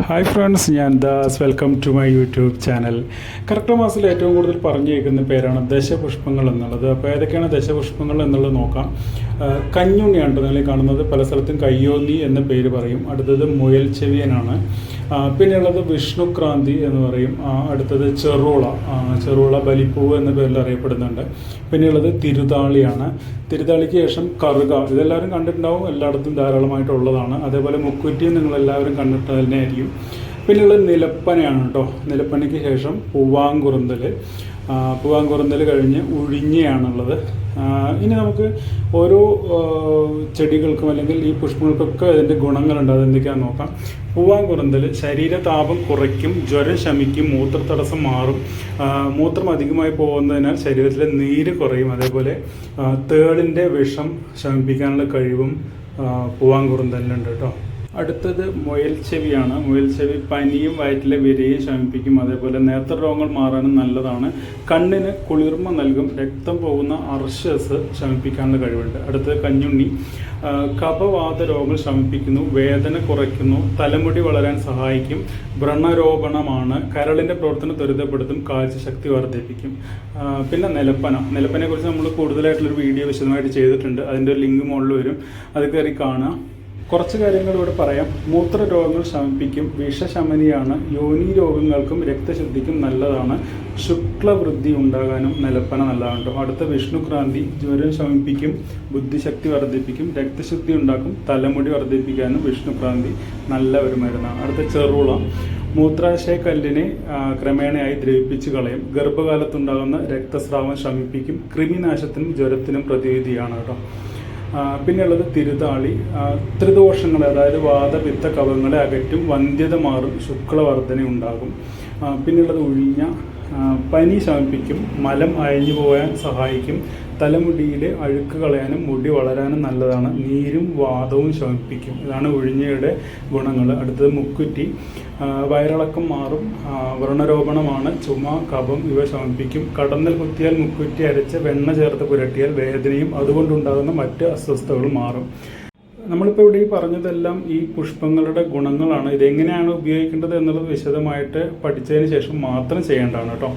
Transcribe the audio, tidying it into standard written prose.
Hi friends, ഞാൻ Das. Welcome to my YouTube channel. കർക്കിടക മാസത്തിൽ ഏറ്റവും കൂടുതൽ പറഞ്ഞു കേൾക്കുന്ന പേരാണ് ദശപുഷ്പങ്ങൾ എന്നുള്ളത്. അപ്പോൾ ഏതൊക്കെയാണ് ദശപുഷ്പങ്ങൾ എന്നുള്ളത് നോക്കാം. കഞ്ഞുണ്ണിയാണ് നിങ്ങൾ കാണുന്നത്. പല സ്ഥലത്തും കയ്യോന്നി എന്ന പേര് പറയും. അടുത്തത് മുയൽ ചെവിയനാണ്. പിന്നെയുള്ളത് വിഷ്ണുക്രാന്തി എന്ന് പറയും. അടുത്തത് ചെറുള ബലിപ്പൂവ് എന്ന പേരിൽ അറിയപ്പെടുന്നുണ്ട്. പിന്നെയുള്ളത് തിരുതാളിയാണ്. തിരുതാളിക്ക് ശേഷം കറുക, ഇതെല്ലാവരും കണ്ടിട്ടുണ്ടാവും, എല്ലായിടത്തും ധാരാളമായിട്ടുള്ളതാണ്. അതേപോലെ മുക്കുറ്റിയും നിങ്ങളെല്ലാവരും കണ്ടിട്ട് തന്നെ ആയിരിക്കും. പിന്നെയുള്ളത് നിലപ്പനയാണ് കേട്ടോ. നിലപ്പനയ്ക്ക് ശേഷം പൂവാങ്കുറുന്തൽ കഴിഞ്ഞ് ഉഴിഞ്ഞയാണുള്ളത്. ഇനി നമുക്ക് ഓരോ ചെടികൾക്കും അല്ലെങ്കിൽ ഈ പുഷ്പങ്ങൾക്കൊക്കെ അതിൻ്റെ ഗുണങ്ങളുണ്ട്. അതെന്തൊക്കെയാണെന്ന് നോക്കാം. പൂവാങ്കുറുന്തൽ ശരീരതാപം കുറയ്ക്കും, ജ്വരം ശമിക്കും, മൂത്രതടസ്സം മാറും, മൂത്രം അധികമായി പോകുന്നതിനാൽ ശരീരത്തിലെ നീര് കുറയും. അതേപോലെ തേളിൻ്റെ വിഷം ശമിപ്പിക്കാനുള്ള കഴിവും പൂവാങ്കുറുന്തലിനുണ്ട് കേട്ടോ. അടുത്തത് മുയൽ ചെവിയാണ്. മുയൽ ചെവി പനിയും വയറ്റിലെ വിരയും ശമിപ്പിക്കും. അതേപോലെ നേത്രരോഗങ്ങൾ മാറാനും നല്ലതാണ്. കണ്ണിന് കുളിർമ നൽകും. രക്തം പോകുന്ന അർശസ് ശമിപ്പിക്കാനുള്ള കഴിവുണ്ട്. അടുത്തത് കഞ്ഞുണ്ണി. കഫവാത രോഗങ്ങൾ ശമിപ്പിക്കുന്നു, വേദന കുറയ്ക്കുന്നു, തലമുടി വളരാൻ സഹായിക്കും, വ്രണരോപണമാണ്, കരളിൻ്റെ പ്രവർത്തനം ത്വരിതപ്പെടുത്തും, കാഴ്ചശക്തി വർദ്ധിപ്പിക്കും. പിന്നെ നിലപ്പനെ കുറിച്ച് നമ്മൾ കൂടുതലായിട്ടുള്ളൊരു വീഡിയോ വിശദമായിട്ട് ചെയ്തിട്ടുണ്ട്. അതിൻ്റെ ഒരു ലിങ്ക് മുകളിൽ വരും, അത് കയറി കാണുക. കുറച്ച് കാര്യങ്ങൾ ഇവിടെ പറയാം. മൂത്രരോഗങ്ങൾ ശമിപ്പിക്കും, വിഷശമനിയാണ്, യോനി രോഗങ്ങൾക്കും രക്തശുദ്ധിക്കും നല്ലതാണ്, ശുക്ലവൃദ്ധി ഉണ്ടാകാനും നിലപ്പന നല്ലതാണ് കേട്ടോ. അടുത്ത വിഷ്ണുക്രാന്തി. ജ്വരം ശമിപ്പിക്കും, ബുദ്ധിശക്തി വർദ്ധിപ്പിക്കും, രക്തശുദ്ധി ഉണ്ടാക്കും, തലമുടി വർദ്ധിപ്പിക്കാനും വിഷ്ണുക്രാന്തി നല്ല ഒരു മരുന്നാണ്. അടുത്ത ചെറുള. മൂത്രാശയക്കല്ലിനെ ക്രമേണയായി ദ്രവിപ്പിച്ച് കളയും, ഗർഭകാലത്തുണ്ടാകുന്ന രക്തസ്രാവം ശമിപ്പിക്കും, കൃമിനാശത്തിനും ജ്വരത്തിനും പ്രതിവിധിയാണ് കേട്ടോ. പിന്നെയുള്ളത് തിരുതാളി. ത്രിദോഷങ്ങളെ, അതായത് വാതപിത്ത കഫങ്ങളെ അകറ്റും, വന്ധ്യത മാറും, ശുക്ലവർദ്ധന ഉണ്ടാകും. പിന്നെയുള്ളത് ഉഴിഞ്ഞ. പനി ശമിപ്പിക്കും, മലം അയഞ്ഞു പോകാൻ സഹായിക്കും, തലമുടിയിലെ അഴുക്ക് കളയാനും മുടി വളരാനും നല്ലതാണ്, നീരും വാതവും ശമിപ്പിക്കും. ഇതാണ് ഉഴിഞ്ഞയുടെ ഗുണങ്ങൾ. അടുത്തത് മുക്കുറ്റി. വയറിളക്കം മാറും, വ്രണരോപണമാണ്, ചുമ, കഫം ഇവ ശമിപ്പിക്കും. കടന്നൽ കുത്തിയാൽ മുക്കുറ്റി അരച്ച് വെണ്ണ ചേർത്ത് പുരട്ടിയാൽ വേദനയും അതുകൊണ്ടുണ്ടാകുന്ന മറ്റ് അസ്വസ്ഥതകളും മാറും. നമ്മളിപ്പോൾ ഇവിടെ ഈ പറഞ്ഞതെല്ലാം ഈ പുഷ്പങ്ങളുടെ ഗുണങ്ങളാണ്. ഇതെങ്ങനെയാണ് ഉപയോഗിക്കേണ്ടത് എന്നുള്ളത് വിശദമായിട്ട് പഠിച്ചതിന് ശേഷം മാത്രം ചെയ്യേണ്ടതാണ് കേട്ടോ.